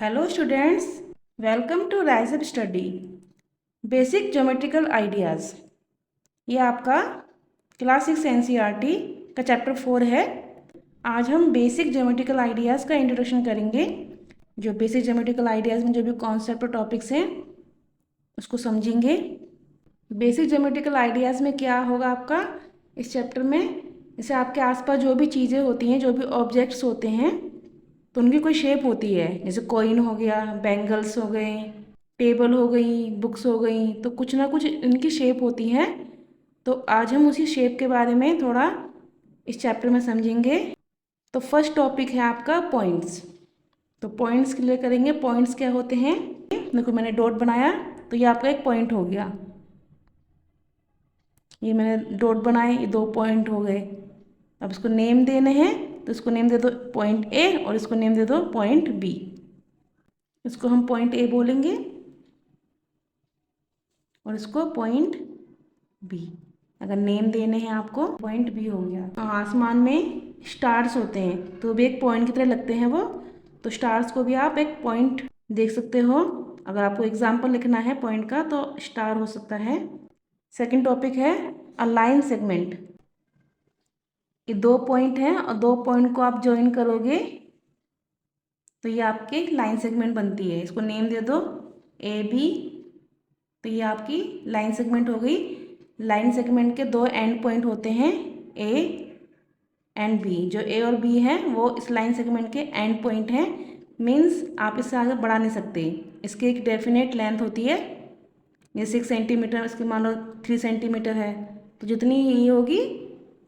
Hello students, welcome to rise up study basic geometrical ideas. ये आपका class 6 NCERT का chapter 4 है। आज हम बेसिक ज्योमेट्रिकल आइडियाज़ का इंट्रोडक्शन करेंगे। जो बेसिक ज्योमेट्रिकल आइडियाज़ में जो भी कॉन्सेप्ट और टॉपिक्स हैं उसको समझेंगे। बेसिक ज्योमेट्रिकल आइडियाज़ में क्या होगा आपका इस चैप्टर में, जैसे आपके आसपास जो भी चीज़ें होती हैं, जो भी ऑब्जेक्ट्स होते हैं, तो उनकी कोई शेप होती है। जैसे कॉइन हो गया, बैंगल्स हो गए, टेबल हो गई, बुक्स हो गई, तो कुछ ना कुछ इनकी शेप होती है। तो आज हम उसी शेप के बारे में थोड़ा इस चैप्टर में समझेंगे। तो फर्स्ट टॉपिक है आपका पॉइंट्स। तो पॉइंट्स क्लियर करेंगे। पॉइंट्स क्या होते हैं, देखो मैंने डॉट बनाया तो ये आपका एक पॉइंट हो गया। ये मैंने डॉट बनाए, ये 2 पॉइंट हो गए। अब इसको नेम देने हैं तो इसको नेम दे दो पॉइंट ए और इसको नेम दे दो पॉइंट बी। इसको हम पॉइंट ए बोलेंगे और इसको पॉइंट बी। अगर नेम देने हैं आपको, पॉइंट बी हो गया। तो आसमान में स्टार्स होते हैं तो भी एक पॉइंट की तरह लगते हैं वो, तो स्टार्स को भी आप एक पॉइंट देख सकते हो। अगर आपको एग्जाम्पल लिखना है पॉइंट का तो स्टार हो सकता है। सेकंड टॉपिक है अ लाइन सेगमेंट। ये 2 पॉइंट हैं और 2 पॉइंट को आप ज्वाइन करोगे तो ये आपकी लाइन सेगमेंट बनती है। इसको नेम दे दो ए बी, तो ये आपकी लाइन सेगमेंट हो गई। लाइन सेगमेंट के 2 एंड पॉइंट होते हैं ए एंड बी। जो ए और बी हैं वो इस लाइन सेगमेंट के एंड पॉइंट हैं। मीन्स आप इससे आगे बढ़ा नहीं सकते। इसकी एक डेफिनेट लेंथ होती है। ये 6 सेंटीमीटर, इसकी मान लो 3 सेंटीमीटर है, तो जितनी ये होगी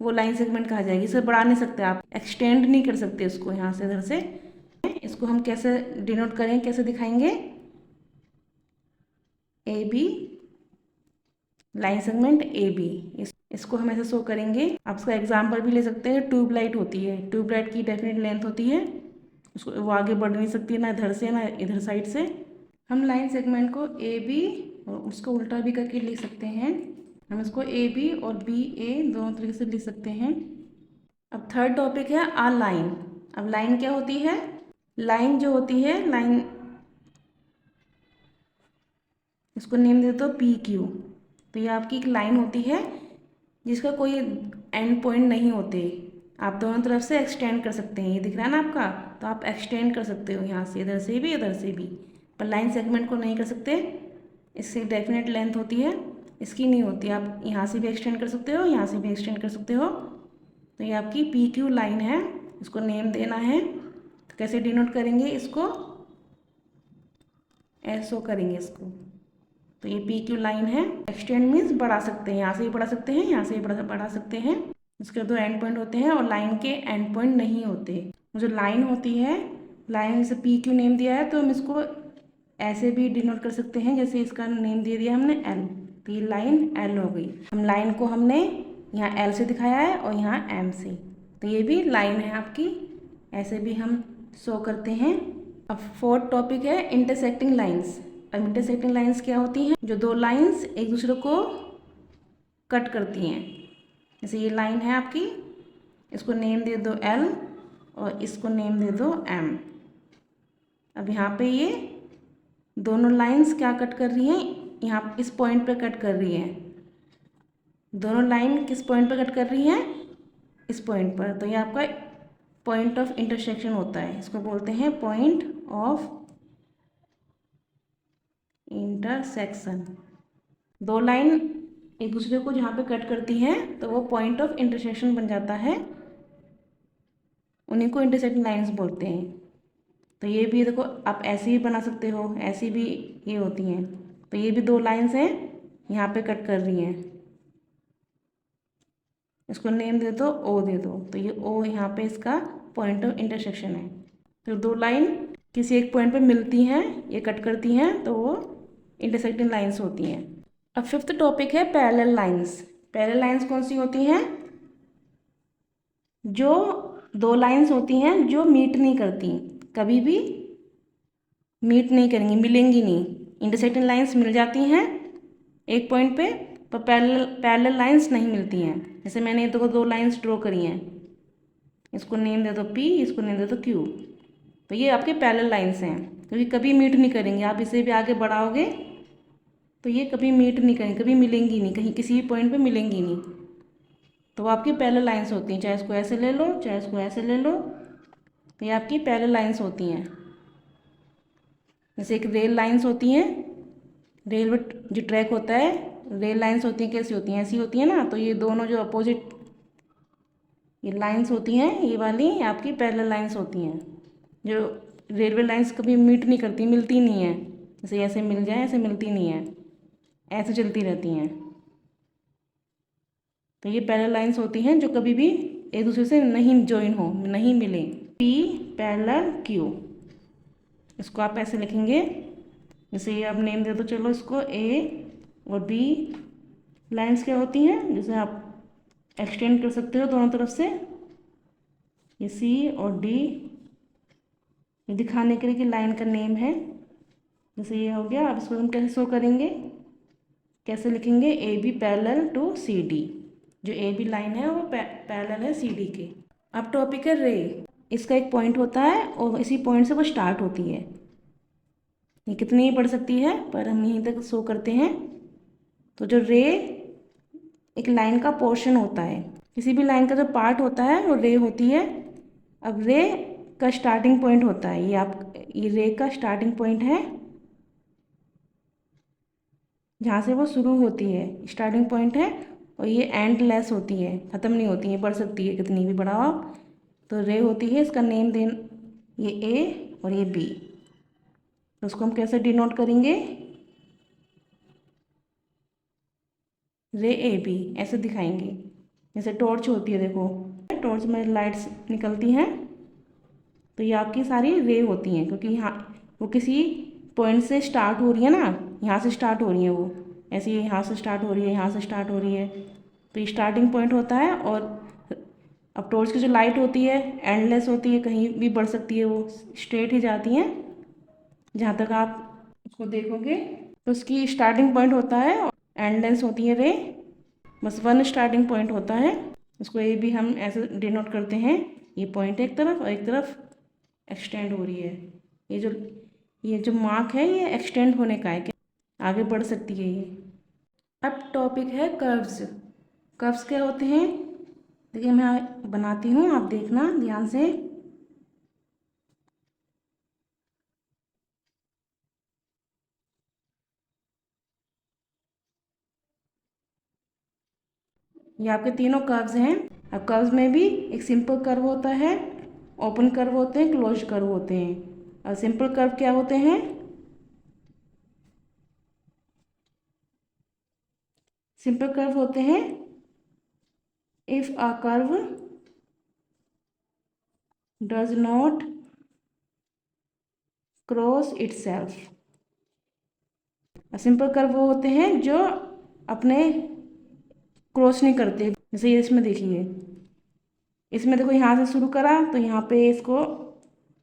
वो लाइन सेगमेंट कहा जाएगी। इसे बढ़ा नहीं सकते, आप एक्सटेंड नहीं कर सकते इसको यहाँ से इधर से। इसको हम कैसे डिनोट करें, कैसे दिखाएंगे, A B, line segment A B, इसको हम ऐसे शो करेंगे। आप इसका एग्जाम्पल भी ले सकते हैं। ट्यूबलाइट होती है, ट्यूबलाइट की डेफिनेट लेंथ होती है, उसको वो आगे बढ़ नहीं सकती है, ना इधर से ना इधर साइड से। हम लाइन सेगमेंट को ए बी और उसको उल्टा भी करके लिख सकते हैं। हम इसको ए बी और बी ए दोनों तरीके से लिख सकते हैं। अब थर्ड टॉपिक है आ लाइन। अब लाइन क्या होती है, लाइन जो होती है, लाइन इसको नेम दे दो पी क्यू। तो ये आपकी एक लाइन होती है जिसका कोई एंड पॉइंट नहीं होते। आप दोनों तरफ से एक्सटेंड कर सकते हैं। ये दिख रहा है ना आपका, तो आप एक्सटेंड कर सकते हो यहाँ से, इधर से भी इधर से भी, पर लाइन सेगमेंट को नहीं कर सकते। इससे डेफिनेट लेंथ होती है, इसकी नहीं होती। आप यहाँ से भी एक्सटेंड कर सकते हो, यहाँ से भी एक्सटेंड कर सकते हो। तो ये आपकी पी क्यू लाइन है, इसको नेम देना है। तो कैसे डिनोट करेंगे इसको, ऐसो करेंगे इसको। तो ये पी क्यू लाइन है। एक्सटेंड मीन्स बढ़ा सकते हैं, यहाँ से भी बढ़ा सकते हैं, यहाँ से भी बढ़ा सकते हैं। इसके 2 एंड पॉइंट होते हैं और लाइन के एंड पॉइंट नहीं होते। जो लाइन होती है, लाइन जैसे पी क्यू नेम दिया है तो हम इसको ऐसे भी डिनोट कर सकते हैं, जैसे इसका नेम दे दिया हमने एल, तो ये लाइन एल हो गई। हम लाइन को हमने यहाँ एल से दिखाया है और यहाँ एम से, तो ये भी लाइन है आपकी। ऐसे भी हम शो करते हैं। अब फोर्थ टॉपिक है इंटरसेक्टिंग लाइन्स। अब इंटरसेक्टिंग लाइन्स क्या होती हैं, जो 2 लाइन्स एक दूसरे को कट करती हैं। जैसे ये लाइन है आपकी, इसको नेम दे दो एल और इसको नेम दे दो एम। अब यहाँ पे ये दोनों लाइन्स क्या कट कर रही हैं, यहाँ इस पॉइंट पे कट कर रही हैं। दोनों लाइन किस पॉइंट पे कट कर रही हैं, इस पॉइंट पर। तो ये आपका पॉइंट ऑफ इंटरसेक्शन होता है, इसको बोलते हैं पॉइंट ऑफ इंटरसेक्शन। 2 लाइन एक दूसरे को जहाँ पे कट करती हैं तो वो पॉइंट ऑफ इंटरसेक्शन बन जाता है, उन्हीं को इंटरसेक्टिंग लाइन्स बोलते हैं। तो ये भी देखो, आप ऐसे ही बना सकते हो, ऐसी भी ये होती हैं। तो ये भी 2 लाइन्स हैं, यहाँ पे कट कर रही हैं, इसको नेम दे दो ओ दे दो, तो ये ओ यहाँ पे इसका पॉइंट ऑफ इंटरसेक्शन है। तो 2 लाइन किसी एक पॉइंट पे मिलती हैं, ये कट करती हैं, तो वो इंटरसेक्टिंग लाइन्स होती हैं। अब फिफ्थ टॉपिक है पैरेलल लाइन्स। पैरेलल लाइन्स कौन सी होती हैं, जो 2 लाइन्स होती हैं जो मीट नहीं करती, कभी भी मीट नहीं करेंगी, मिलेंगी नहीं। इंटरसेक्टिंग लाइन्स मिल जाती हैं एक पॉइंट पे, पर पैरेलल लाइन्स नहीं मिलती हैं। जैसे मैंने ये 2 लाइन्स ड्रॉ करी हैं, इसको नेम दे दो पी, इसको नेम दे दो क्यू, तो ये आपके पैरेलल लाइन्स हैं। क्योंकि कभी मीट नहीं करेंगे। आप इसे भी आगे बढ़ाओगे तो ये कभी मीट नहीं करेंगे, कभी मिलेंगी नहीं, कहीं किसी भी पॉइंट पे मिलेंगी नहीं। तो वो आपकी पैरेलल लाइंस होती हैं, चाहे इसको ऐसे ले लो चाहे इसको ऐसे ले लो, तो ये आपकी पैरेलल लाइंस होती हैं। जैसे एक रेल लाइंस होती हैं, रेलवे जो ट्रैक होता है, रेल लाइंस होती हैं, कैसी होती हैं, ऐसी होती हैं ना। तो ये दोनों जो अपोजिट ये लाइंस होती हैं, ये वाली आपकी पैरेलल लाइंस होती हैं। जो रेलवे लाइंस कभी मीट नहीं करती, मिलती नहीं है, जैसे ऐसे मिल जाए ऐसे मिलती नहीं है, ऐसे चलती रहती हैं। तो ये पैरेलल लाइंस होती हैं जो कभी भी एक दूसरे से नहीं ज्वाइन हो, नहीं मिले। पी पैरेलल क्यू, इसको आप ऐसे लिखेंगे। जैसे ये आप नेम दे दो, चलो इसको ए और बी लाइंस क्या होती हैं, जैसे आप एक्सटेंड कर सकते हो दोनों तरफ से। ये सी और डी, ये दिखाने के लिए कि लाइन का नेम है। जैसे ये हो गया। अब इसको हम कैसे शो करेंगे, कैसे लिखेंगे, A B parallel to C D. जो ए बी लाइन है वो पैरेलल है सी डी के। अब टॉपिक है रे। इसका एक पॉइंट होता है और इसी पॉइंट से वो स्टार्ट होती है। ये कितनी ही पढ़ सकती है, पर हम यहीं तक शो करते हैं। तो जो रे एक लाइन का पोर्शन होता है, किसी भी लाइन का जो पार्ट होता है वो रे होती है। अब रे का स्टार्टिंग पॉइंट होता है, ये रे का स्टार्टिंग पॉइंट है, जहाँ से वो शुरू होती है, स्टार्टिंग पॉइंट है। और ये एंडलेस होती है, ख़त्म नहीं होती है, बढ़ सकती है कितनी भी बढ़ाओ आप। तो रे होती है, इसका नेम देन ये ए और ये बी। तो उसको हम कैसे डिनोट करेंगे, रे ए बी ऐसे दिखाएंगे। जैसे टॉर्च होती है, देखो टॉर्च में लाइट्स निकलती हैं, तो ये आपकी सारी रे होती हैं, क्योंकि यहाँ वो किसी पॉइंट से स्टार्ट हो रही है ना, यहाँ से स्टार्ट हो रही है वो, ऐसे ही यहाँ से स्टार्ट हो रही है, यहाँ से स्टार्ट हो रही है। तो ये स्टार्टिंग पॉइंट होता है। और अब टॉर्च की जो लाइट होती है एंडलेस होती है, कहीं भी बढ़ सकती है, वो स्ट्रेट ही जाती हैं जहाँ तक आप उसको देखोगे। तो उसकी स्टार्टिंग पॉइंट होता है और एंडलेस होती है रे, बस वन स्टार्टिंग पॉइंट होता है। उसको ये भी हम ऐसे डिनोट करते हैं, ये पॉइंट एक तरफ और एक तरफ एक्सटेंड हो रही है। ये जो मार्क है ये एक्सटेंड होने का है, क्या आगे बढ़ सकती है ये। अब टॉपिक है कर्व्स। कर्व्स क्या होते हैं, देखिए मैं बनाती हूँ, आप देखना ध्यान से। ये आपके तीनों कर्व्स हैं। अब कर्व्स में भी एक सिंपल कर्व होता है, ओपन कर्व होते हैं, क्लोज कर्व होते हैं। और सिंपल कर्व क्या होते हैं, सिंपल कर्व होते हैं if a curve does not cross itself. Simple curve वो होते हैं जो अपने क्रॉस नहीं करते। जैसे ये इसमें देखिए, इसमें देखो यहाँ से शुरू करा तो यहाँ पे इसको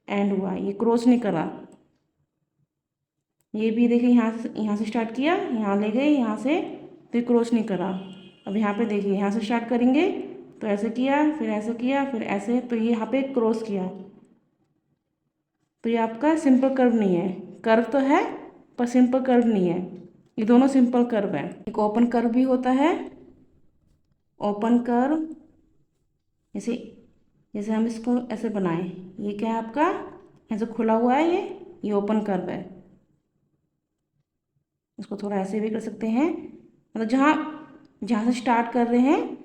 एंड हुआ, ये क्रॉस नहीं करा। ये भी देखिए यहाँ से स्टार्ट किया, यहाँ ले गए, यहाँ से तो ये क्रॉस नहीं करा। अब यहाँ पे देखिए, यहाँ से स्टार्ट करेंगे तो ऐसे किया, फिर ऐसे किया, फिर ऐसे, तो ये यहाँ पे क्रॉस किया। तो ये आपका सिंपल कर्व नहीं है, कर्व तो है पर सिंपल कर्व नहीं है। ये दोनों सिंपल कर्व है। एक ओपन कर्व भी होता है, ओपन कर्व जैसे जैसे हम इसको ऐसे बनाएं, ये क्या है आपका, ऐसे खुला हुआ है, ये ओपन कर्व है। इसको थोड़ा ऐसे भी कर सकते हैं, मतलब जहाँ जहाँ से स्टार्ट कर रहे हैं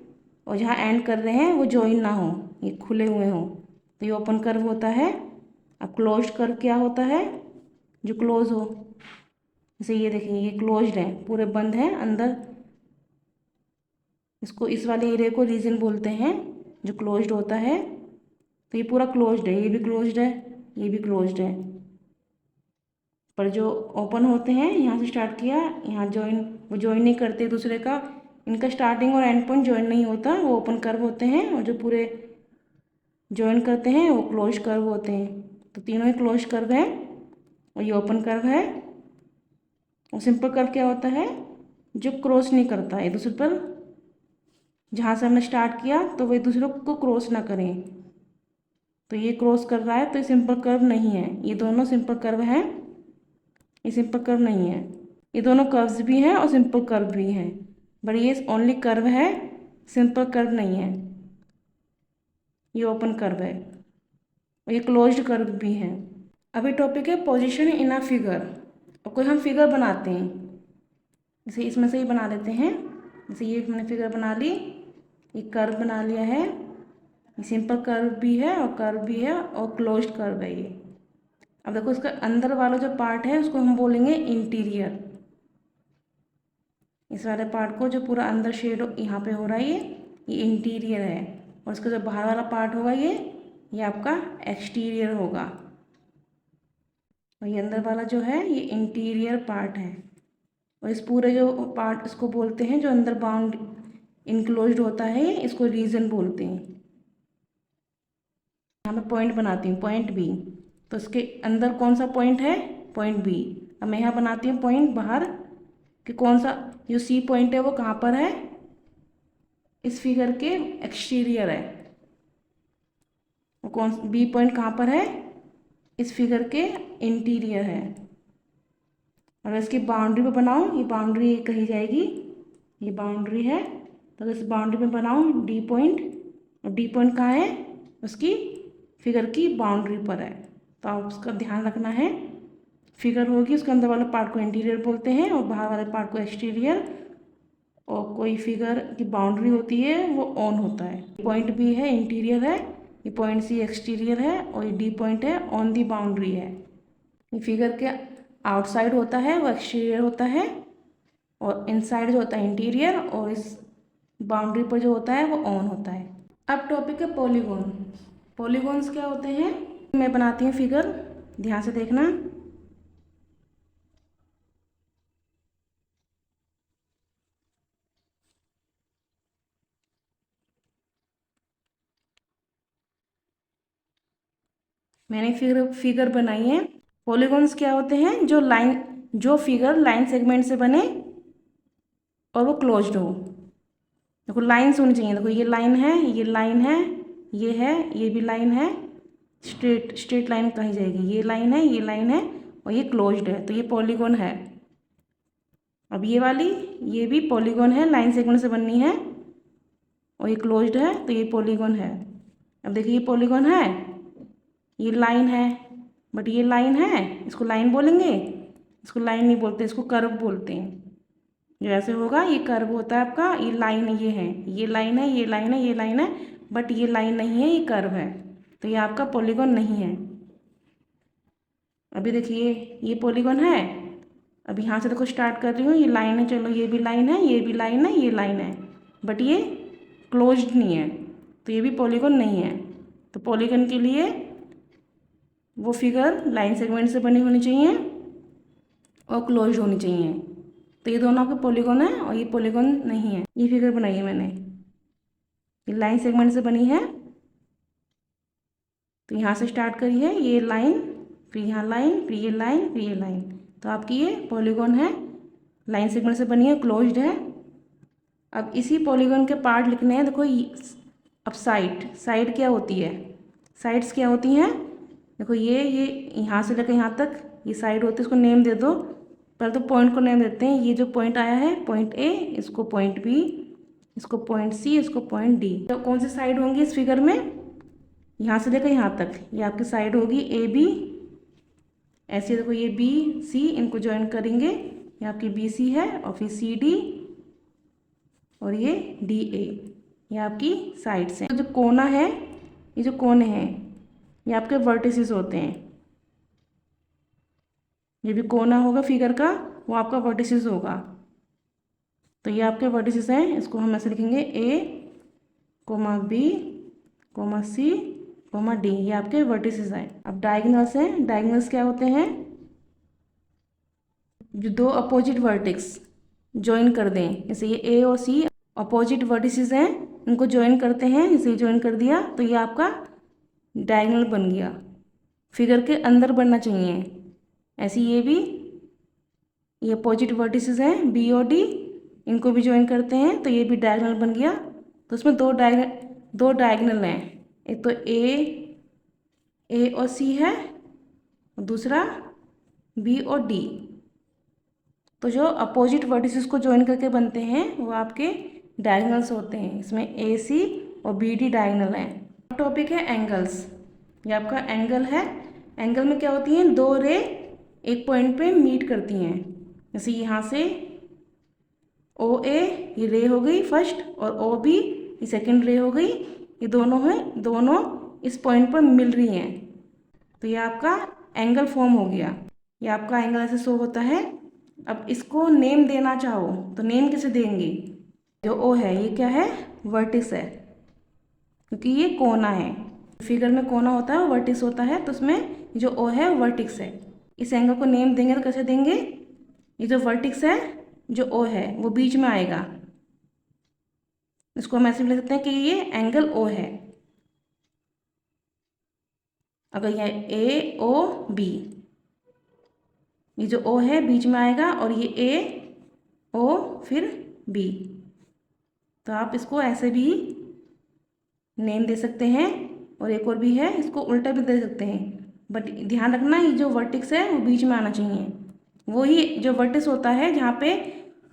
और जहाँ एंड कर रहे हैं वो जॉइन ना हो, ये खुले हुए हों, तो ये ओपन कर्व होता है। अब क्लोज्ड कर्व क्या होता है, जो क्लोज हो, जैसे ये देखिए ये क्लोज्ड है, पूरे बंद है अंदर। इसको इस वाले एरिया को रीजन बोलते हैं जो क्लोज्ड होता है। तो ये पूरा क्लोज्ड है, ये भी क्लोज्ड है, ये भी क्लोज्ड है। पर जो ओपन होते हैं, यहाँ से स्टार्ट किया, यहाँ जॉइन, वो जॉइन नहीं करते दूसरे का, इनका स्टार्टिंग और एंड पॉइंट जॉइन नहीं होता, वो ओपन कर्व होते हैं। और जो पूरे जॉइन करते हैं वो क्लोज कर्व होते हैं। तो तीनों ही क्लोज कर्व है और ये ओपन कर्व है। और सिंपल कर्व क्या होता है, जो क्रॉस नहीं करता एक दूसरे पर, जहाँ से हमने स्टार्ट किया तो वो एक दूसरे को क्रॉस ना करें, तो ये क्रॉस कर रहा है तो ये सिंपल कर्व नहीं है। ये दोनों सिंपल कर्व हैं, ये सिंपल कर्व नहीं है। ये दोनों कर्व्स भी हैं और सिंपल कर्व भी हैं, बट ये ओनली कर्व है, सिंपल कर्व नहीं है। ये ओपन कर्व है और ये क्लोज्ड कर्व भी है। अभी टॉपिक है पोजीशन इन अ फिगर। और कोई हम फिगर बनाते हैं, जैसे इसमें से ही बना लेते हैं। जैसे ये हमने फिगर बना ली, ये कर्व बना लिया है, ये सिंपल कर्व भी है और कर्व भी है और क्लोज्ड कर्व है ये। अब देखो इसका अंदर वाला जो पार्ट है उसको हम बोलेंगे इंटीरियर। इस वाले पार्ट को जो पूरा अंदर शेड यहाँ पे हो रहा है ये इंटीरियर है। और इसका जो बाहर वाला पार्ट होगा ये आपका एक्सटीरियर होगा। और ये अंदर वाला जो है ये इंटीरियर पार्ट है। और इस पूरे जो पार्ट इसको बोलते हैं, जो अंदर बाउंड इनक्लोज्ड होता है, इसको रीजन बोलते हैं। यहाँ मैं पॉइंट बनाती हूँ, पॉइंट बी। तो इसके अंदर कौन सा पॉइंट है? Point B. अब मैं यहाँ बनाती हूँ पॉइंट बाहर कि कौन सा जो सी पॉइंट है वो कहाँ पर है? इस फिगर के एक्सटीरियर है। और कौन बी पॉइंट कहाँ पर है? इस फिगर के इंटीरियर है। अगर इसकी बाउंड्री पे बनाऊँ, ये बाउंड्री कही जाएगी, ये बाउंड्री है। तो अगर इस बाउंड्री पे बनाऊँ डी पॉइंट, और डी पॉइंट कहाँ है? उसकी फिगर की बाउंड्री पर है। तो आप उसका ध्यान रखना है। फिगर होगी, उसके अंदर वाले पार्ट को इंटीरियर बोलते हैं और बाहर वाले पार्ट को एक्सटीरियर। और कोई फिगर की बाउंड्री होती है वो ऑन होता है। पॉइंट बी है, इंटीरियर है, ये पॉइंट सी एक्सटीरियर है और ये डी पॉइंट है, ऑन दी बाउंड्री है। ये फिगर के आउटसाइड होता है वो एक्सटीरियर होता है, और इनसाइड जो होता है इंटीरियर, और इस बाउंड्री पर जो होता है वो ऑन होता है। अब टॉपिक है पॉलीगॉन। पॉलीगॉन्स क्या होते हैं? मैं बनाती हूँ फिगर, ध्यान से देखना। मैंने फिगर बनाई है। पॉलीगॉन्स क्या होते हैं? जो फिगर लाइन सेगमेंट से बने और वो क्लोज्ड हो। देखो लाइन्स होनी चाहिए। देखो ये लाइन है, ये लाइन है, ये है, ये भी लाइन है, स्ट्रेट लाइन कही जाएगी। ये लाइन है, ये लाइन है और ये क्लोज्ड है, तो ये पॉलीगॉन है। अब ये वाली, ये भी पॉलीगॉन है, लाइन सेगमेंट से बननी है और ये क्लोज्ड है, तो ये पॉलीगॉन है। अब देखिए ये पॉलीगॉन है, ये लाइन है, बट ये लाइन है, इसको लाइन बोलेंगे? इसको लाइन नहीं बोलते, इसको कर्व बोलते हैं। जो ऐसे होगा ये कर्व होता है आपका। ये लाइन, ये है, ये लाइन है, ये लाइन है, ये लाइन है, बट ये लाइन नहीं है, ये कर्व है, तो ये आपका पॉलीगॉन नहीं है। अभी देखिए ये पॉलीगॉन है। अब यहाँ से देखो स्टार्ट कर रही हूँ, ये लाइन है, चलो ये भी लाइन है, ये भी लाइन है, ये लाइन है, बट ये क्लोज्ड नहीं है, तो ये भी पॉलीगॉन नहीं है। तो पॉलीगॉन के लिए वो फिगर लाइन सेगमेंट से बनी होनी चाहिए और क्लोज्ड होनी चाहिए। तो ये दोनों आपके पॉलीगॉन है और ये पॉलीगॉन नहीं है। ये फिगर बनाई है मैंने, ये लाइन सेगमेंट से बनी है। तो यहाँ से स्टार्ट करी है, ये लाइन, फिर यहाँ लाइन, फिर ये लाइन, फिर ये लाइन, तो आपकी ये पॉलीगॉन है, लाइन सेगमेंट से बनी है, क्लोज्ड है। अब इसी पॉलीगॉन के पार्ट लिखने हैं। देखो अब साइड क्या होती है? साइड्स क्या होती हैं? देखो ये यहाँ से लेकर यहाँ तक ये साइड होती है, इसको नेम दे दो। पहले तो पॉइंट को नेम देते हैं। ये जो पॉइंट आया है पॉइंट ए, इसको पॉइंट बी, इसको पॉइंट सी, इसको पॉइंट डी। तो कौन सी साइड होंगी इस फिगर में? यहाँ से लेकर यहाँ तक ये आपकी साइड होगी ए बी। ऐसे देखो ये बी सी, इनको ज्वाइन करेंगे, ये आपकी बी सी है, और फिर सी डी और ये डी ए, ये आपकी साइड्स हैं। तो जो कोना है, ये जो कोने हैं ये आपके वर्टिसेस होते हैं। ये भी कोना होगा फिगर का, वो आपका वर्टिसेस होगा। तो ये आपके वर्टिसेस हैं, इसको हम ऐसे लिखेंगे A comma B comma C comma D, ये आपके वर्टिसेस हैं। अब डायगोनल्स हैं। डायगोनल्स क्या होते हैं? जो दो अपोजिट वर्टेक्स ज्वाइन कर दें, जैसे ये ए और सी अपोजिट वर्टिसेस हैं, इनको ज्वाइन करते हैं, जैसे ज्वाइन कर दिया तो ये आपका डायगोनल बन गया। फिगर के अंदर बनना चाहिए। ऐसे ये भी, ये अपोजिट वर्टिसेस हैं बी और डी, इनको भी ज्वाइन करते हैं तो ये भी डायगोनल बन गया। तो उसमें दो डायगोनल हैं, एक तो ए ए और सी है, और दूसरा बी और डी। तो जो अपोजिट वर्टिसेस को ज्वाइन करके बनते हैं वो आपके डायगोनल्स होते हैं। इसमें ए सी और बी डी डायगोनल है। टॉपिक है एंगल्स। ये आपका एंगल है। एंगल में क्या होती हैं, दो रे एक पॉइंट पे मीट करती हैं। जैसे यहाँ से ओ ए ये रे हो गई फर्स्ट, और ओ बी ये सेकेंड रे हो गई। ये दोनों हैं, दोनों इस पॉइंट पर मिल रही हैं, तो ये आपका एंगल फॉर्म हो गया। ये आपका एंगल ऐसे शो होता है। अब इसको नेम देना चाहो तो नेम कैसे देंगे। जो ओ है ये क्या है, वर्टिस है, क्योंकि ये कोना है। फिगर में कोना होता है, वर्टिस होता है, तो उसमें जो ओ है वर्टिक्स है। इस एंगल को नेम देंगे तो कैसे देंगे, ये जो वर्टिक्स है जो ओ है वो बीच में आएगा। इसको हम ऐसे भी लिख सकते हैं कि ये एंगल ओ है। अगर यह ए ओ बी, ये जो ओ है बीच में आएगा, और ये ए ओ फिर बी, तो आप इसको ऐसे भी नेम दे सकते हैं। और एक और भी है, इसको उल्टा भी दे सकते हैं, बट ध्यान रखना ये जो वर्टिक्स है वो बीच में आना चाहिए। वही जो वर्टिक्स होता है जहाँ पे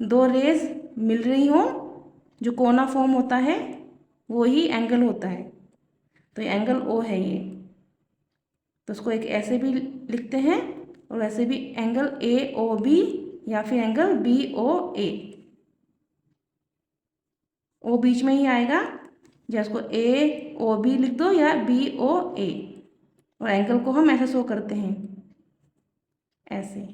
दो रेज मिल रही हो, जो कोना फॉर्म होता है, वही एंगल होता है। तो ये एंगल ओ है ये। तो उसको एक ऐसे भी लिखते हैं, और ऐसे भी एंगल ए ओ बी, या फिर एंगल बी ओ ए। ओ बीच में ही आएगा, या इसको ए ओ बी लिख दो या बी ओ ए। और एंगल को हम ऐसे शो करते हैं, ऐसे।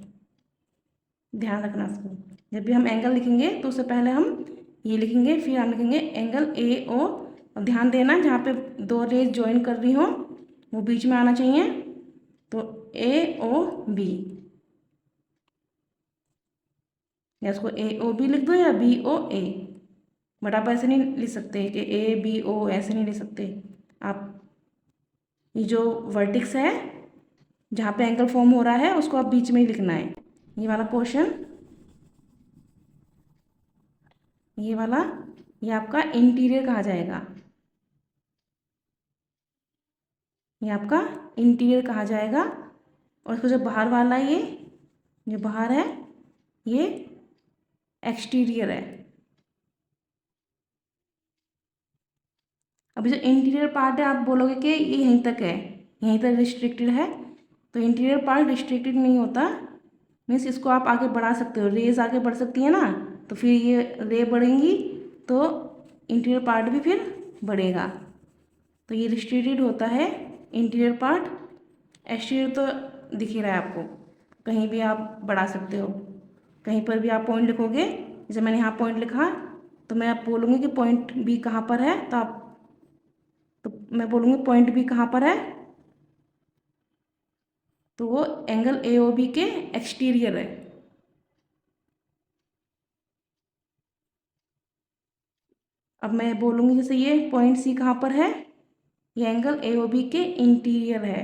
ध्यान रखना इसको, जब भी हम एंगल लिखेंगे तो उससे पहले हम ये लिखेंगे, फिर हम लिखेंगे एंगल ए ओ। और ध्यान देना जहाँ पे दो रेज ज्वाइन कर रही हो वो बीच में आना चाहिए, तो ए ओ बी, या इसको ए ओ बी लिख दो या बी ओ ए। बट आप ऐसे नहीं लिख सकते कि ए बी ओ, ऐसे नहीं लिख सकते आप। ये जो वर्टिक्स है जहाँ पे एंगल फॉर्म हो रहा है उसको आप बीच में ही लिखना है। ये वाला पोर्शन, ये वाला, ये आपका इंटीरियर कहा जाएगा। ये आपका इंटीरियर कहा जाएगा। और इसको जो बाहर वाला है, ये जो बाहर है ये एक्सटीरियर है। अभी जो इंटीरियर पार्ट है आप बोलोगे कि ये यहीं तक है, यहीं तक रिस्ट्रिक्टेड है, तो इंटीरियर पार्ट रिस्ट्रिक्टेड नहीं होता। मीन्स इसको आप आगे बढ़ा सकते हो, रेज आगे बढ़ सकती है ना, तो फिर ये रे बढ़ेंगी तो इंटीरियर पार्ट भी फिर बढ़ेगा। तो ये रिस्ट्रिक्टेड होता है इंटीरियर पार्ट। एक्सटीरियर तो दिख ही रहा है आपको, कहीं भी आप बढ़ा सकते हो। कहीं पर भी आप पॉइंट लिखोगे, जैसे मैंने यहाँ पॉइंट लिखा, तो मैं आप बोलूँगी कि पॉइंट बी कहाँ पर है, तो मैं बोलूँगी पॉइंट बी कहाँ पर है, तो वो एंगल ए ओ बी के एक्सटीरियर है। अब मैं बोलूँगी जैसे ये पॉइंट सी कहाँ पर है, ये एंगल ए ओ बी के इंटीरियर है।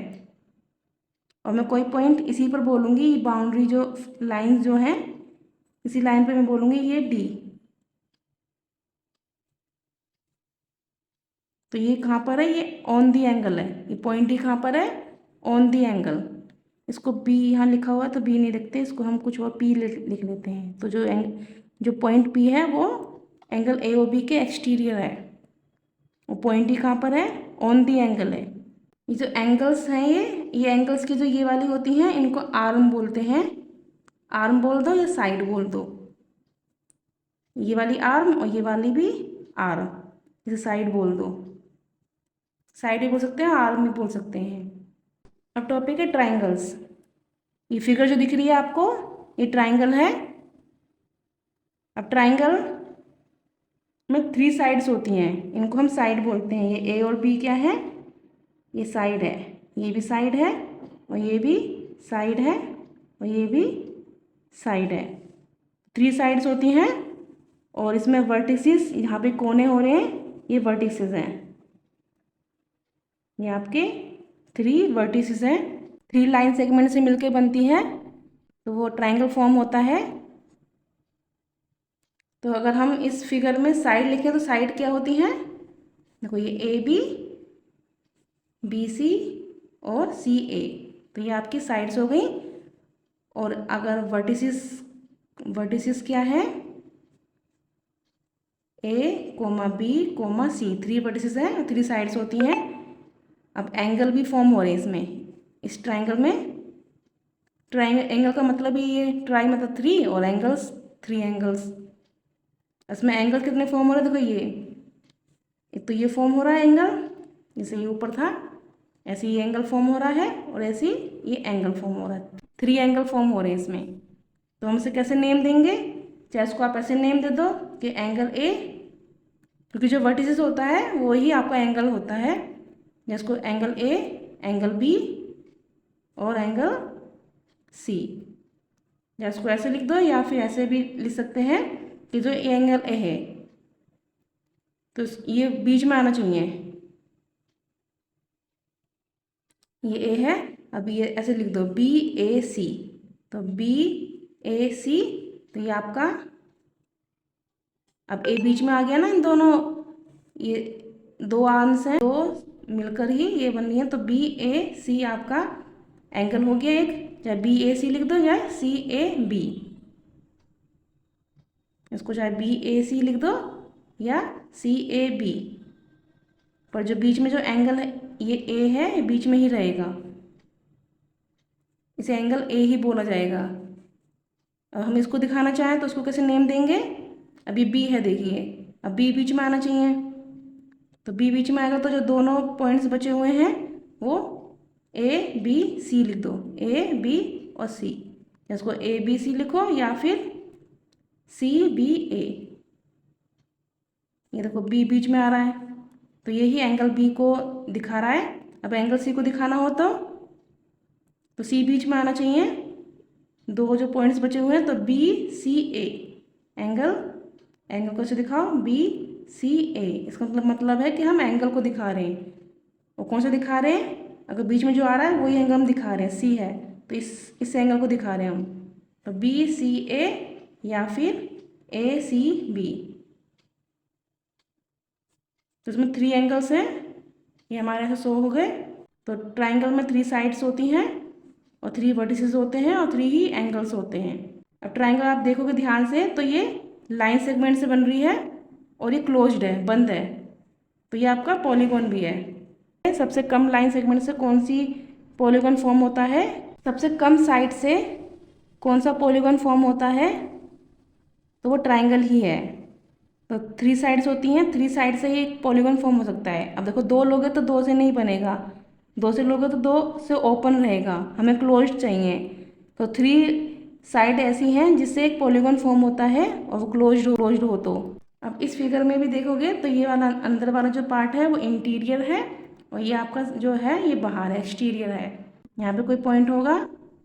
और मैं कोई पॉइंट इसी पर बोलूँगी, बाउंड्री जो लाइन जो है इसी लाइन पे मैं बोलूँगी ये डी। तो ये कहाँ पर है, ये ऑन दी एंगल है। ये पॉइंट डी कहाँ पर है, ऑन दी एंगल। इसको बी यहाँ लिखा हुआ है तो बी नहीं लिखते, इसको हम कुछ और पी लिख लेते हैं। तो जो पॉइंट पी है वो एंगल ए ओ बी के एक्सटीरियर है। वो पॉइंट डी कहाँ पर है, ऑन दी एंगल है। ये जो एंगल्स हैं, ये एंगल्स की जो ये वाली होती हैं इनको आर्म बोलते हैं। आर्म बोल दो या साइड बोल दो, ये वाली आर्म और ये वाली भी आर्म, इसे साइड बोल दो। साइड भी बोल सकते हैं, आर्म भी बोल सकते हैं। अब टॉपिक है ट्राइंगल्स। ये फिगर जो दिख रही है आपको, ये ट्राइंगल है। अब ट्राइंगल में थ्री साइड्स होती हैं, इनको हम साइड बोलते हैं। ये ए और बी क्या है, ये साइड है, ये भी साइड है, और ये भी साइड है, और ये भी साइड है। थ्री साइड्स होती हैं, और इसमें वर्टिसेस यहाँ पे कोने हो रहे हैं, ये वर्टिसेस हैं। ये आपके थ्री वर्टिसेस हैं, थ्री लाइन सेगमेंट से मिलके बनती है, तो वो ट्राइंगल फॉर्म होता है। तो अगर हम इस फिगर में साइड लिखें तो साइड क्या होती हैं, देखो ये ए बी, बी सी और सी ए। तो ये आपकी साइड्स हो गई। और अगर वर्टिसिस क्या है, A comma B comma C, 3 vertices हैं और 3 साइड्स होती हैं। अब एंगल भी फॉर्म हो रहे हैं इसमें, इस ट्राइंगल में। ट्राइंगल एंगल का मतलब ही ये, ट्राई मतलब 3 और एंगल्स 3 एंगल्स। इसमें एंगल कितने फॉर्म हो रहे हैं, देखो ये एक तो ये फॉर्म हो रहा है एंगल, जैसे ये ऊपर था ऐसे ये एंगल फॉर्म हो रहा है, और ऐसे ये एंगल फॉर्म हो रहा है। 3 एंगल फॉर्म हो रहे हैं इसमें। तो हम इसे कैसे नेम देंगे, चाहे इसको आप ऐसे नेम दे दो कि एंगल ए, क्योंकि जो वर्टिसेस होता है वो ही आपका एंगल होता है। जिसको एंगल ए, एंगल बी और एंगल सी, या इसको ऐसे लिख दो या फिर ऐसे भी लिख सकते हैं कि जो एंगल ए है तो ये बीच में आना चाहिए, ये ए है। अब ये ऐसे लिख दो बी ए सी, तो बी ए सी, तो ये आपका अब ए बीच में आ गया ना, इन दोनों ये 2 आर्म्स हैं, 2 मिलकर ही ये बन रही है। तो बी ए सी आपका एंगल हो गया एक, चाहे बी ए सी लिख दो या सी ए बी, इसको चाहे बी ए सी लिख दो या सी ए बी, पर जो बीच में जो एंगल है ये ए है, ये बीच में ही रहेगा, इसे एंगल ए ही बोला जाएगा। अब हम इसको दिखाना चाहें तो इसको कैसे नेम देंगे, अभी बी है देखिए, अब बी बीच में आना चाहिए, तो बी बीच में आएगा तो जो दोनों पॉइंट्स बचे हुए हैं वो ए बी सी लिख दो, ए बी और सी, इसको ए बी सी लिखो या फिर सी बी ए। ये देखो बी बीच में आ रहा है तो यही एंगल बी को दिखा रहा है। अब एंगल सी को दिखाना हो तो सी बीच में आना चाहिए, 2 जो पॉइंट्स बचे हुए हैं, तो बी सी ए, एंगल को से दिखाओ बी सी ए। इसका मतलब है कि हम एंगल को दिखा रहे हैं, और कौन सा दिखा रहे हैं, अगर बीच में जो आ रहा है वही एंगल हम दिखा रहे हैं, सी है तो इस एंगल को दिखा रहे हैं हम, तो बी सी ए या फिर ए सी बी। तो इसमें 3 एंगल्स हैं, ये हमारे ऐसे शो हो गए। तो ट्राइंगल में 3 साइड्स होती हैं और 3 वर्टिसेस होते हैं और 3 ही एंगल्स होते हैं। अब ट्राइंगल आप देखोगे ध्यान से तो ये लाइन सेगमेंट से बन रही है और ये क्लोज्ड है, बंद है, तो ये आपका पॉलीगॉन भी है। सबसे कम लाइन सेगमेंट से कौन सी पॉलीगॉन फॉर्म होता है, सबसे कम साइड से कौन सा पॉलीगॉन फॉर्म होता है, तो वो ट्राइंगल ही है। तो 3 साइड्स होती हैं, 3 साइड से ही एक पॉलीगॉन फॉर्म हो सकता है। अब देखो 2 लोग हैं तो 2 से नहीं बनेगा, 2 से लोग हैं तो 2 से ओपन रहेगा, हमें क्लोज्ड चाहिए। तो 3 साइड ऐसी हैं जिससे एक पॉलीगॉन फॉर्म होता है और वो क्लोज्ड हो। तो अब इस फिगर में भी देखोगे तो ये वाला अंदर वाला जो पार्ट है वो इंटीरियर है, और ये आपका जो है ये बाहर है, एक्सटीरियर है। यहाँ पे कोई पॉइंट होगा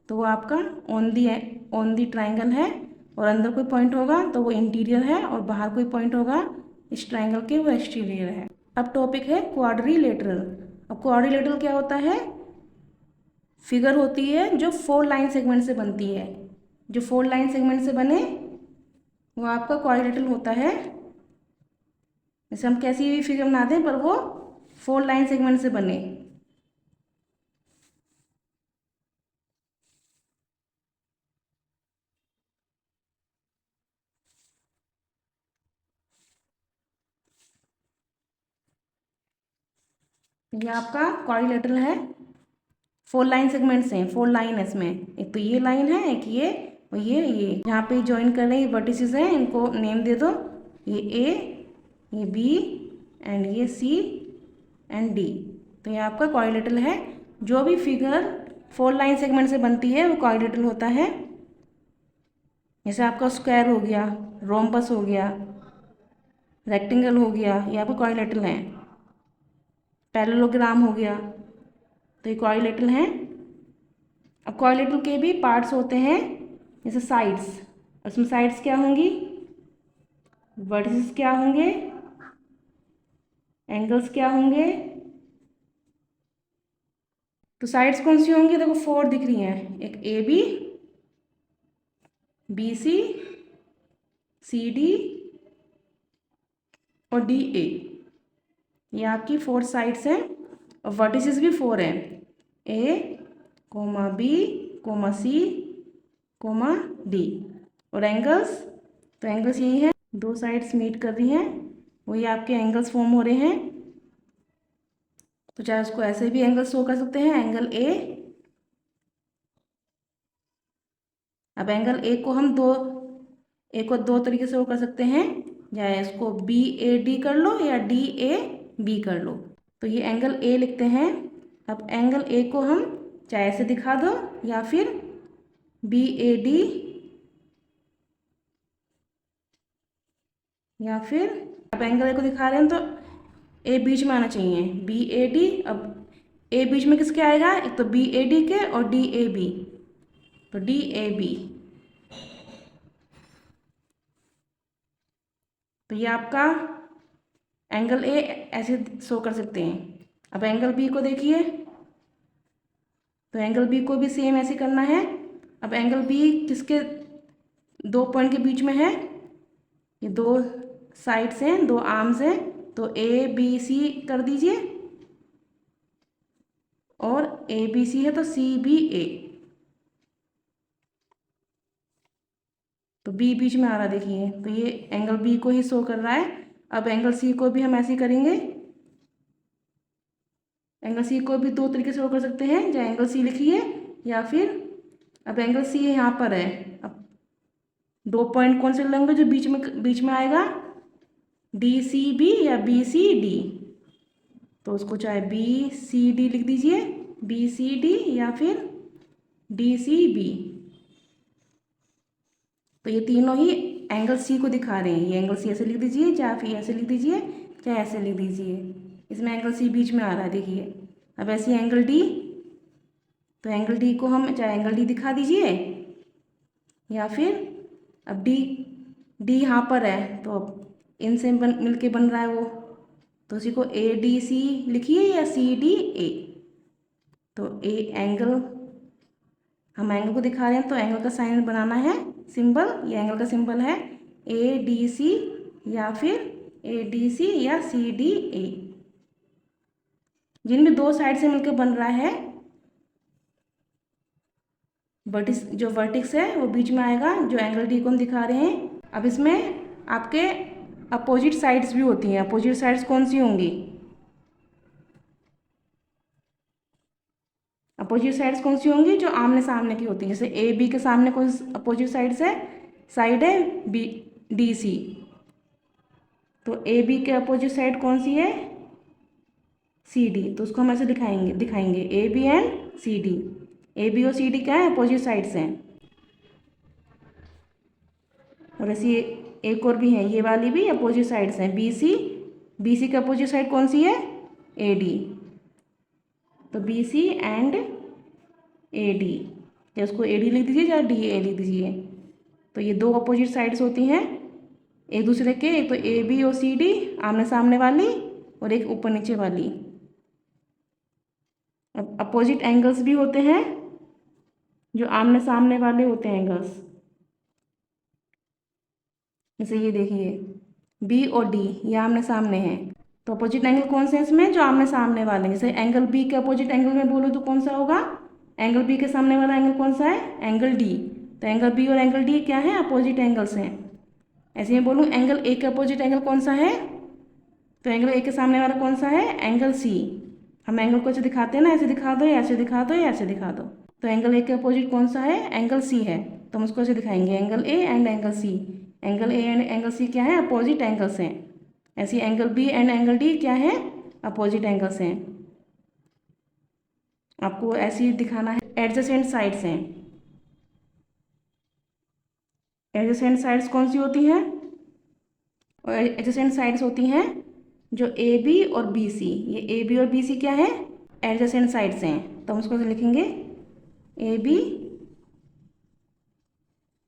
तो वो आपका ऑन दी ट्राइंगल है, और अंदर कोई पॉइंट होगा तो वो इंटीरियर है, और बाहर कोई पॉइंट होगा इस ट्राइंगल के वो एक्सटीरियर है। अब टॉपिक है क्वाड्रिलेटरल। अब क्वाड्रिलेटरल क्या होता है, फिगर होती है जो 4 लाइन सेगमेंट से बनती है, जो 4 लाइन सेगमेंट से बने वो आपका क्वाड्रिलेटरल होता है। जैसे हम कैसी भी फिगर बना दें पर वो 4 लाइन सेगमेंट से बने। ये आपका क्वाड्रिलेटरल है, 4 लाइन सेगमेंट्स हैं, 4 लाइन है इसमें, एक तो ये लाइन है, एक ये और ये यहाँ पे ज्वाइन कर रहे हैं वर्टिसेस हैं, इनको नेम दे दो, ये ए, ये बी एंड ये सी एंड डी। तो ये आपका क्वाड्रिलेटरल है। जो भी फिगर 4 लाइन सेगमेंट से बनती है वो क्वाड्रिलेटरल होता है। जैसे आपका स्क्वायर हो गया, रोम्बस हो गया, रेक्टेंगल हो गया, ये आपका क्वाड्रिलेटरल है। पैरेललोग्राम हो गया, तो ये क्वाड्रिलेटरल हैं। अब क्वाड्रिलेटरल के भी पार्ट्स होते हैं, जैसे साइड्स, उसमें साइड्स क्या होंगी, वर्टिसेस क्या होंगे, एंगल्स क्या होंगे। तो साइड्स कौन सी होंगी, देखो 4 दिख रही हैं, एक A B, B C, C D और डी ए, ये आपकी 4 साइड्स हैं, और वर्टिसेस भी 4 हैं। A comma B comma C comma D. और एंगल्स, तो एंगल्स यही है, दो साइड्स मीट कर रही हैं, वही आपके एंगल्स फॉर्म हो रहे हैं। तो चाहे उसको ऐसे भी एंगल शो कर सकते हैं, एंगल ए। अब एंगल ए को हम दो तरीके से शो कर सकते हैं, चाहे इसको बी ए डी कर लो या डी ए बी कर लो। तो ये एंगल ए लिखते हैं। अब एंगल ए को हम चाहे ऐसे दिखा दो या फिर बी ए डी, या फिर अब एंगल ए को दिखा रहे हैं तो ए बीच में आना चाहिए, बी ए डी। अब ए बीच में किसके आएगा, एक तो बी ए डी के और डी ए बी, तो डी ए बी। तो ये आपका एंगल ए ऐसे शो कर सकते हैं। अब एंगल बी को देखिए, तो एंगल बी को भी सेम ऐसे करना है। अब एंगल बी किसके दो पॉइंट के बीच में है, ये दो साइड्स हैं, दो आर्म्स हैं, तो ए बी सी कर दीजिए, और ए बी सी है तो सी बी ए, तो बी बीच में आ रहा देखिए, तो ये एंगल बी को ही शो कर रहा है। अब एंगल सी को भी हम ऐसे ही करेंगे। एंगल सी को भी दो तरीके से शो कर सकते हैं, चाहे एंगल सी लिखिए या फिर, अब एंगल सी यहाँ पर है, अब दो पॉइंट कौन से लेंगे जो बीच में आएगा, डी सी बी या बी सी डी। तो उसको चाहे बी सी डी लिख दीजिए, बी सी डी या फिर डी सी बी। तो ये तीनों ही एंगल सी को दिखा रहे हैं। ये एंगल सी ऐसे लिख दीजिए, चाहे फिर ऐसे लिख दीजिए, चाहे ऐसे लिख दीजिए, इसमें एंगल सी बीच में आ रहा है देखिए। अब ऐसे एंगल डी, तो एंगल डी को हम चाहे एंगल डी दिखा दीजिए, या फिर अब डी यहाँ पर है, तो अब इनसे मिलके बन रहा है वो, तो उसी को ए डी सी लिखिए या सी डी ए। तो हम एंगल को दिखा रहे हैं, तो एंगल का साइन बनाना है, सिंबल, ये एंगल का सिंबल है ए डी सी या फिर ए डी सी या सी डी ए, जिनमें दो साइड से मिलकर बन रहा है। जो वर्टिक्स है वो बीच में आएगा, जो एंगल डी को हम दिखा रहे हैं। अब इसमें आपके अपोजिट साइड्स भी होती हैं। अपोजिट साइड्स कौन सी होंगी, अपोजिट साइड्स कौन सी होंगी, जो आमने सामने की होती हैं। जैसे ए बी के सामने कौन अपोजिट साइड्स है, साइड है बी डी सी, तो ए बी के अपोजिट साइड कौन सी है, सी डी। तो उसको हम ऐसे दिखाएंगे A B and C D. A B और सी डी क्या है, अपोजिट साइड्स हैं। और ऐसी एक और भी है, ये वाली भी अपोजिट साइड्स हैं, बी सी के अपोजिट साइड कौन सी है, ए डी। तो B C and A D, या उसको ए डी लिख दीजिए या डी ए लिख दीजिए। तो ये दो अपोजिट साइड्स होती हैं एक दूसरे के, एक तो ए बी और सी डी आमने सामने वाली, और एक ऊपर नीचे वाली। अब अपोजिट एंगल्स भी होते हैं, जो आमने सामने वाले होते हैं एंगल्स। जैसे ये देखिए बी और डी, ये आमने सामने हैं, तो अपोजिट एंगल कौन से हैं इसमें, जो आमने सामने वाले हैं। जैसे एंगल बी के अपोजिट एंगल में बोलो तो कौन सा होगा, एंगल बी के सामने वाला एंगल कौन सा है, एंगल डी। तो एंगल बी और एंगल डी क्या है, अपोजिट एंगल्स हैं। ऐसे मैं बोलूँ एंगल ए के अपोजिट एंगल कौन सा है, तो एंगल ए के सामने वाला कौन सा है, एंगल सी। हम एंगल को ऐसे दिखाते हैं ना, ऐसे दिखा दो या ऐसे दिखा दो या ऐसे दिखा दो। तो एंगल ए के अपोजिट कौन सा है, एंगल सी है, तो हम उसको ऐसे दिखाएंगे angle A and angle C. Angle A and angle C क्या है, अपोजिट एंगल्स हैं। ऐसे angle B and angle D क्या है, अपोजिट एंगल्स हैं। आपको ऐसे ही दिखाना है। एडजेसेंट साइड्स हैं, एडजेसेंट साइड्स कौन सी होती हैं, और एडजेसेंट साइड्स होती हैं जो ए बी और बी सी। ये ए बी और बी सी क्या है, एडजेसेंट साइड्स हैं, तो हम उसको लिखेंगे A B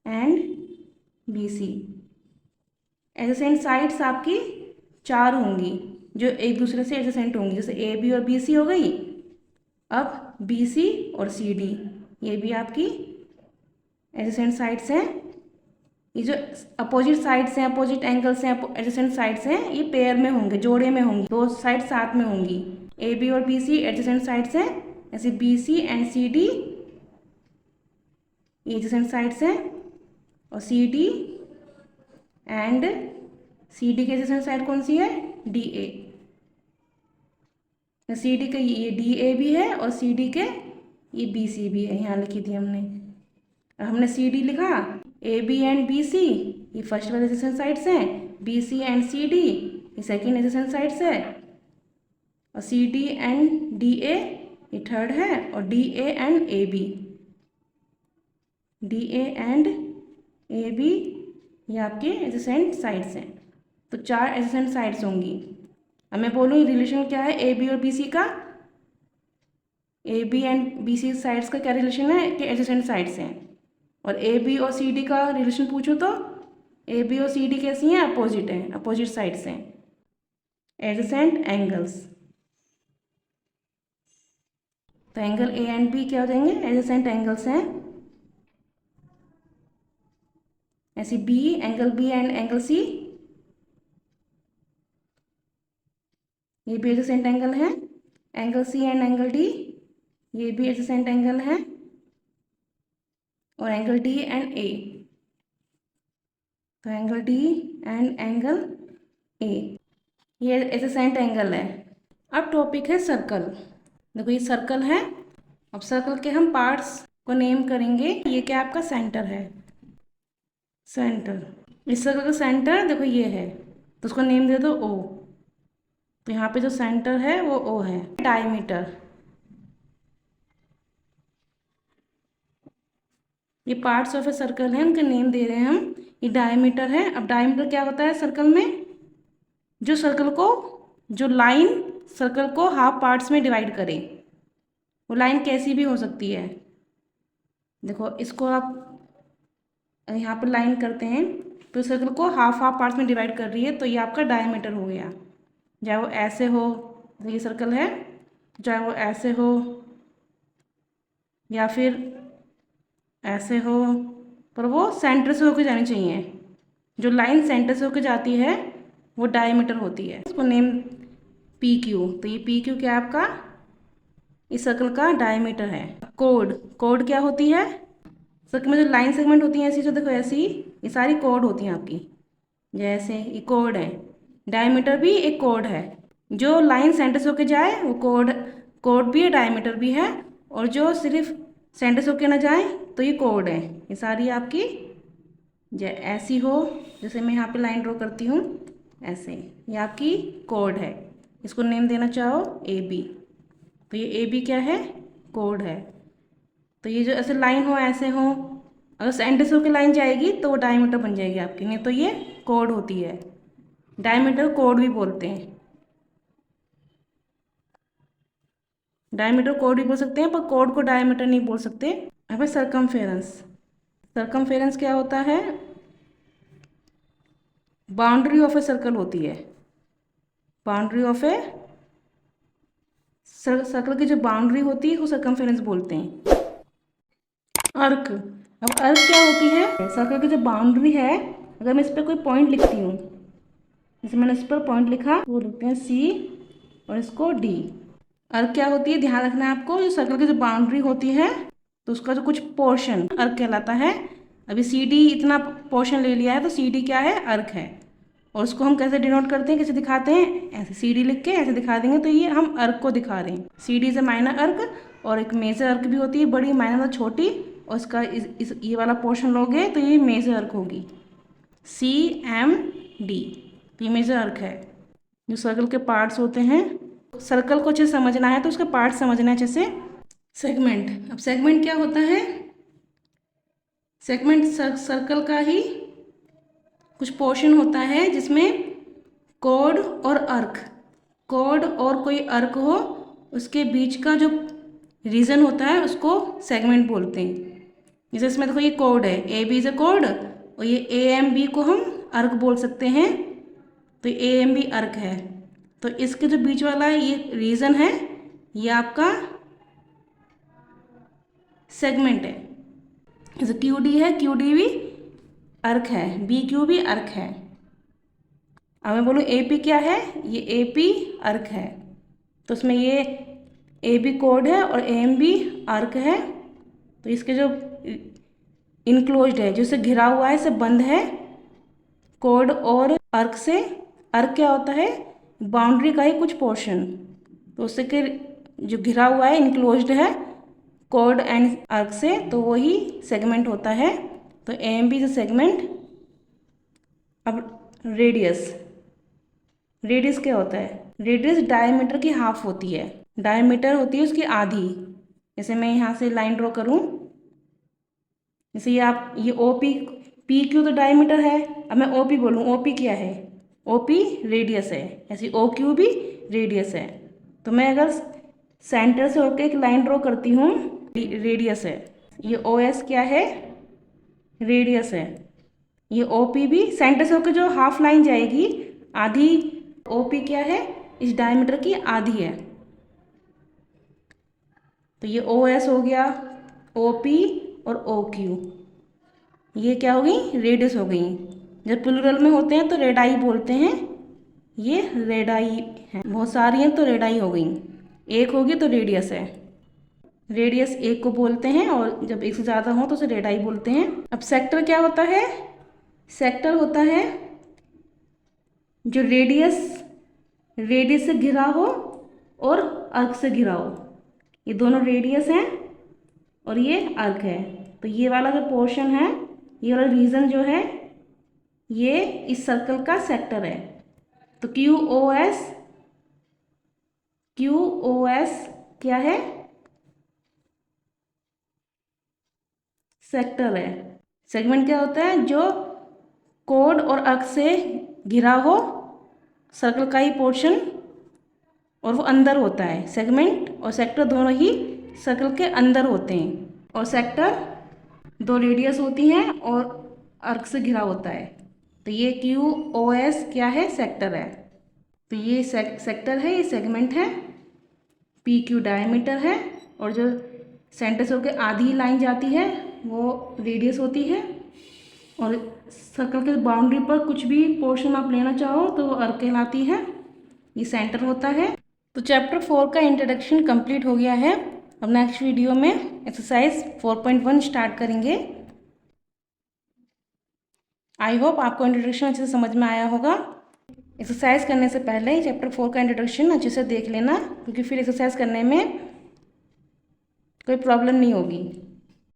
and B C. Adjacent sides आपकी चार होंगी जो एक दूसरे से एडजेसेंट होंगी, जैसे ए बी और बी सी हो गई। अब बी सी और सी डी, ये भी आपकी एडजेसेंट साइड्स हैं। ये जो अपोजिट साइड्स हैं, अपोजिट एंगल्स हैं, एडजेसेंट साइड्स हैं, ये पेयर में होंगे, जोड़े में होंगी, दो साइड साथ में होंगी। ए बी और बी सी एडजेसेंट साइड्स हैं, ऐसे BC एंड CD ये एडजेसेंट साइड्स हैं, और CD एंड CD के एडजेसेंट साइड कौन सी है? DA। CD के ये DA भी है और CD के ये BC भी है, यहाँ लिखी थी हमने। अब हमने CD लिखा, AB एंड BC ये फर्स्ट वाले एडजेसेंट साइड्स हैं, BC एंड CD ये सेकेंड एडजेसेंट साइड्स है, और CD एंड DA ये थर्ड है, और DA एंड AB ये आपके एडजेसेंट साइड्स हैं। तो 4 एडजेसेंट साइड्स होंगी। अब मैं बोलूँ रिलेशन क्या है AB और BC का? AB एंड BC साइड्स का क्या रिलेशन है कि एडजेसेंट साइड्स हैं, और AB और CD का रिलेशन पूछो तो AB और CD कैसी हैं? अपोजिट हैं, अपोजिट साइड्स हैं, एडजेसेंट एंगल्स। तो एंगल A एंड B क्या हो जाएंगे? एडजेसेंट एंगल्स हैं। ऐसे B, angle B and angle C ये भी एडजेसेंट एंगल है। Angle C and angle D ये भी एडजेसेंट एंगल है, और एंगल D एंड A, तो angle D and angle A ये एडजेसेंट एंगल है। अब टॉपिक है सर्कल। देखो ये सर्कल है। अब सर्कल के हम पार्ट्स को नेम करेंगे। ये क्या आपका सेंटर है, सेंटर। इस सर्कल का सेंटर देखो ये है, तो उसको नेम दे दो O। तो यहाँ पे जो सेंटर है वो O है। डायमीटर, ये पार्ट्स ऑफ ए सर्कल है, उनके नेम दे रहे हैं हम। ये डायमीटर है। अब डायमीटर क्या होता है सर्कल में? जो सर्कल को, जो लाइन सर्कल को हाफ पार्ट्स में डिवाइड करे। वो लाइन कैसी भी हो सकती है। देखो इसको आप यहाँ पर लाइन करते हैं तो सर्कल को हाफ पार्ट्स में डिवाइड कर रही है, तो ये आपका डायमीटर हो गया। चाहे वो ऐसे हो, ये सर्कल है, चाहे वो ऐसे हो या फिर ऐसे हो, पर वो सेंटर से होकर जानी चाहिए। जो लाइन सेंटर से होकर जाती है वो डायमीटर होती है। इसको नेम PQ। तो ये PQ क्या है आपका? इस सर्कल का डायमीटर है। कोड क्या होती है? सर्कल में जो लाइन सेगमेंट होती है ऐसी, जो देखो ऐसी, ये सारी कोड होती हैं आपकी। जैसे ये कोड है, डायमीटर भी एक कोड है। जो लाइन सेंटर से होकर जाए वो कोड भी है, डायमीटर भी है। और जो सिर्फ सेंटर से होकर ना जाए तो ये कोड है। ये सारी आपकी ऐसी हो, जैसे मैं यहाँ पे लाइन ड्रॉ करती हूँ ऐसे, ये आपकी कोड है। इसको नेम देना चाहो AB। तो ये AB क्या है? कोड है। तो ये जो ऐसे लाइन हो, ऐसे हो, अगर सेंटर से होकर लाइन जाएगी तो वो डायमीटर बन जाएगी आपकी, नहीं तो ये कोड होती है। डायमीटर कोड भी बोलते हैं, डायमीटर कोड भी बोल सकते हैं, पर कोड को डायमीटर नहीं बोल सकते। अब सर्कमफेरेंस। सर्कमफेरेंस क्या होता है? बाउंड्री ऑफ ए सर्कल होती है। बाउंड्री ऑफ ए सर्कल की जो बाउंड्री होती है वो सर्कमफेरेंस बोलते हैं। अर्क। अब अर्क क्या होती है? सर्कल की जो बाउंड्री है, अगर मैं इस पर कोई पॉइंट लिखती हूँ, जैसे मैंने इस पर पॉइंट लिखा, वो लिखते हैं C और इसको D। अर्क क्या होती है? ध्यान रखना है आपको, जो सर्कल की जो बाउंड्री होती है तो उसका जो कुछ पोर्शन अर्क कहलाता है। अभी CD इतना पोर्शन ले लिया है तो CD क्या है? अर्क है। और उसको हम कैसे डिनोट करते हैं, कैसे दिखाते हैं? ऐसे CD लिख के ऐसे दिखा देंगे, तो ये हम अर्क को दिखा रहे हैं। CD इज ए माइनर अर्क, और एक मेजर अर्क भी होती है, बड़ी, माइनर मतलब छोटी, और इसका ये वाला पोर्शन लोगे तो ये मेजर अर्क होगी, CMD। ये मेजर अर्क है। जो सर्कल के पार्ट्स होते हैं, सर्कल को अच्छे समझना है तो उसके पार्ट समझना है अच्छे से। सेगमेंट। अब सेगमेंट क्या होता है? सेगमेंट सर्कल का ही कुछ पोर्शन होता है जिसमें कोड और अर्क, कोड और कोई अर्क हो, उसके बीच का जो रीजन होता है उसको सेगमेंट बोलते हैं। जैसे इसमें देखो ये कोड है, AB इज अ कोड, और ये AMB को हम अर्क बोल सकते हैं। तो AMB अर्क है। तो इसके जो बीच वाला ये रीजन है ये आपका सेगमेंट है। जैसे QD है, QD भी अर्क है, BQ भी अर्क है। अब मैं बोलूँ AP क्या है? ये AP अर्क है। तो उसमें ये ए बी कोड है और एम बी आर्क है। तो इसके जो इनक्लोज्ड है, जो इसे घिरा हुआ है, इसे बंद है कोड और आर्क से। आर्क क्या होता है? बाउंड्री का ही कुछ पोर्शन। तो उससे के जो घिरा हुआ है, इनक्लोज्ड है कोड एंड आर्क से, तो वही सेगमेंट होता है। तो एम बी इज सेगमेंट। अब रेडियस, रेडियस क्या होता है? रेडियस डायमीटर की हाफ होती है, डायमीटर होती है उसकी आधी। जैसे मैं यहाँ से लाइन ड्रॉ करूँ, जैसे ये ओ पी, पी क्यू तो डायमीटर है। अब मैं ओ पी बोलूँ, ओ पी क्या है? ओ पी रेडियस है, ऐसे ओ क्यू भी रेडियस है। तो मैं अगर सेंटर से होकर एक लाइन ड्रॉ करती हूँ, रेडियस है। ये ओ एस क्या है? रेडियस है। ये ओ पी भी सेंटर से होकर जो हाफ लाइन जाएगी, आधी ओ पी क्या है? इस डायमीटर की आधी है। तो ये ओ एस हो गया, ओ पी और ओ क्यू, ये क्या हो गई? रेडियस हो गई। जब प्लूरल में होते हैं तो रेडाई बोलते हैं, ये रेडाई है। बहुत सारी हैं तो रेडाई हो गई। एक होगी तो रेडियस है। रेडियस एक को बोलते हैं और जब एक से ज़्यादा हो तो उसे रेडाई बोलते हैं। अब सेक्टर क्या होता है? सेक्टर होता है जो रेडियस से घिरा हो और अर्क से घिरा हो। ये दोनों रेडियस हैं और ये अर्क है। तो ये वाला जो पोर्शन है, ये वाला रीजन जो है, ये इस सर्कल का सेक्टर है। तो क्यू ओ एस क्या है? सेक्टर है। सेगमेंट क्या होता है? जो कोड और अर्क से घिरा हो, सर्कल का ही पोर्शन, और वो अंदर होता है। सेगमेंट और सेक्टर दोनों ही सर्कल के अंदर होते हैं। और सेक्टर दो रेडियस होती हैं और अर्क से घिरा होता है। तो ये क्यू ओ एस क्या है? सेक्टर है। तो ये सेक्टर है, ये सेगमेंट है। पी क्यू डायमीटर है और जो सेंटर से होकर आधी लाइन जाती है वो रेडियस होती है। और सर्कल के बाउंड्री पर कुछ भी पोर्शन आप लेना चाहो तो वो अर्क कहलाती है। ये सेंटर होता है। तो चैप्टर 4 का इंट्रोडक्शन कंप्लीट हो गया है। अब नेक्स्ट वीडियो में एक्सरसाइज 4.1 स्टार्ट करेंगे। आई होप आपको इंट्रोडक्शन अच्छे से समझ में आया होगा। एक्सरसाइज करने से पहले चैप्टर 4 का इंट्रोडक्शन अच्छे से देख लेना, क्योंकि फिर एक्सरसाइज करने में कोई प्रॉब्लम नहीं होगी।